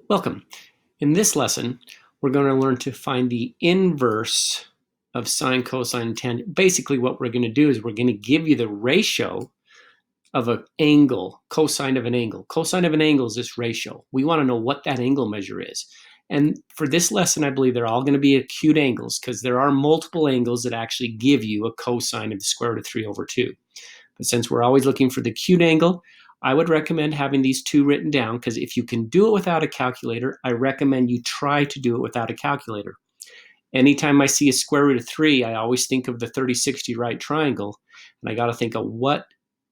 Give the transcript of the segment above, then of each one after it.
Welcome. In this lesson, we're going to learn to find the inverse of sine, cosine, and tangent. Basically, what we're going to do is we're going to give you the ratio of an angle, cosine of an angle. Cosine of an angle is this ratio. We want to know what that angle measure is. And for this lesson, I believe they're all going to be acute angles because there are multiple angles that actually give you a cosine of the square root of 3 over 2. But since we're always looking for the acute angle, I would recommend having these two written down because if you can do it without a calculator, I recommend you try to do it without a calculator. Anytime I see a square root of 3, I always think of the 30-60 right triangle, and I got to think of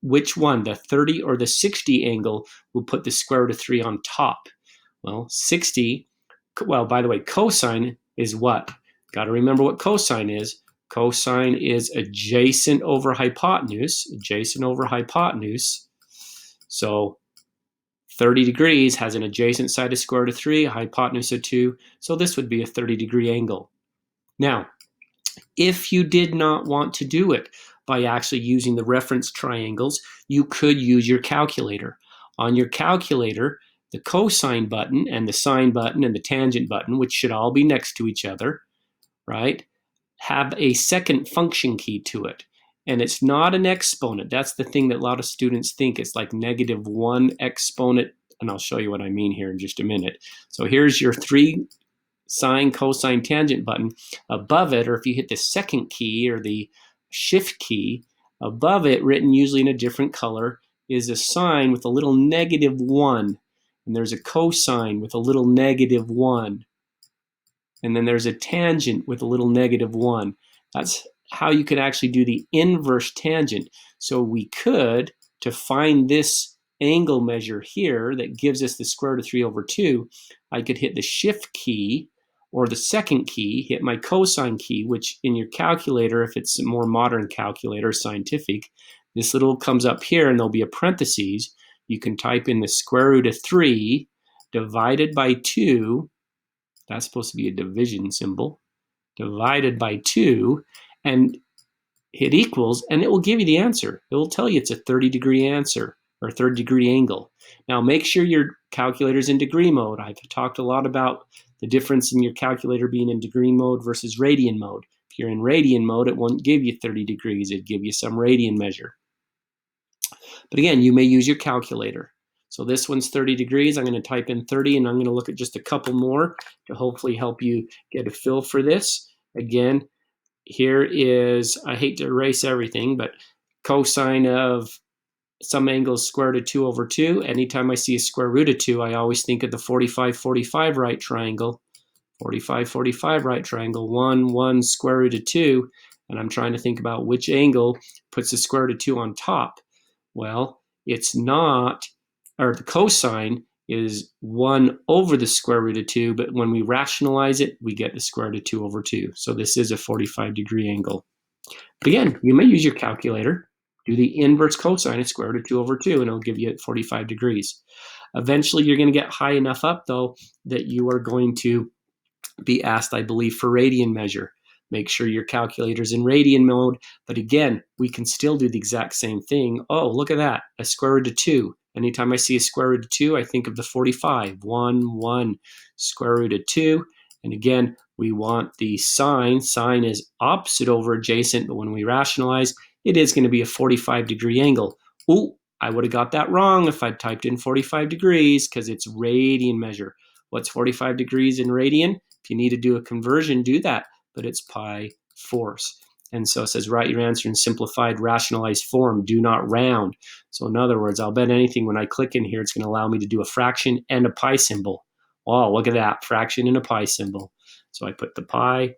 which one, the 30 or the 60 angle, will put the square root of 3 on top. Well, 60, well, by the way, cosine is what? Got to remember what cosine is. Cosine is adjacent over hypotenuse, So 30 degrees has an adjacent side of square root of 3, a hypotenuse of 2, so this would be a 30-degree angle. Now, if you did not want to do it by actually using the reference triangles, you could use your calculator. On your calculator, the cosine button and the sine button and the tangent button, which should all be next to each other, right, have a second function key to it. And it's not an exponent. That's the thing that a lot of students think. It's like -1 exponent. And I'll show you what I mean here in just a minute. So here's your 3 sine, cosine, tangent button. Above it, or if you hit the second key or the shift key, above it, written usually in a different color, is a sine with a little -1. And there's a cosine with a little -1. And then there's a tangent with a little -1. That's how you could actually do the inverse tangent. So we could, to find this angle measure here that gives us the square root of 3 over 2, I could hit the shift key or the second key, hit my cosine key, which in your calculator, if it's a more modern calculator, scientific, this little comes up here and there'll be a parentheses. You can type in the square root of 3 divided by 2. That's supposed to be a division symbol, divided by 2, and hit equals, and it will give you the answer. It will tell you it's a 30-degree answer, or 30-degree angle. Now make sure your calculator's in degree mode. I've talked a lot about the difference in your calculator being in degree mode versus radian mode. If you're in radian mode, it won't give you 30 degrees. It'd give you some radian measure. But again, you may use your calculator. So this one's 30 degrees. I'm going to type in 30, and I'm going to look at just a couple more to hopefully help you get a feel for this. Again, here is, I hate to erase everything, but cosine of some angle square root of 2 over 2. Anytime I see a square root of 2, I always think of the 45-45 right triangle. 45-45 right triangle, 1, 1, square root of 2. And I'm trying to think about which angle puts the square root of 2 on top. Well, it's not, or the cosine is 1 over the square root of 2, but when we rationalize it, we get the square root of 2 over 2. So this is a 45-degree angle. But again, you may use your calculator, do the inverse cosine of square root of 2 over 2, and it'll give you 45 degrees. Eventually, you're going to get high enough up, though, that you are going to be asked, I believe, for radian measure. Make sure your calculator's in radian mode. But again, we can still do the exact same thing. Oh, look at that, a square root of 2. Anytime I see a square root of 2, I think of the 45. 1, 1, square root of 2. And again, we want the sine. Sine is opposite over adjacent, but when we rationalize, it is going to be a 45-degree angle. Ooh, I would have got that wrong if I'd typed in 45 degrees because it's radian measure. What's 45 degrees in radian? If you need to do a conversion, do that, but it's pi fourths. And so it says, write your answer in simplified, rationalized form. Do not round. So in other words, I'll bet anything when I click in here, it's going to allow me to do a fraction and a pi symbol. Oh, look at that, fraction and a pi symbol. So I put the pi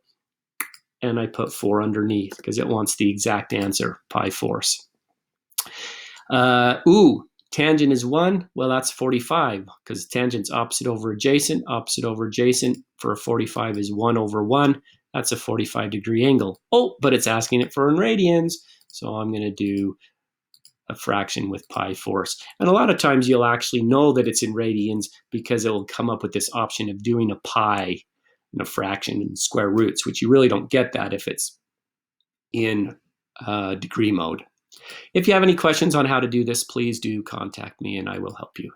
and I put 4 underneath because it wants the exact answer, pi fourths. Tangent is 1. Well, that's 45 because tangent's opposite over adjacent. Opposite over adjacent for a 45 is 1 over 1. That's a 45-degree angle. Oh, but it's asking it for in radians. So I'm going to do a fraction with pi fourths. And a lot of times you'll actually know that it's in radians because it will come up with this option of doing a pi and a fraction and square roots, which you really don't get that if it's in degree mode. If you have any questions on how to do this, please do contact me and I will help you.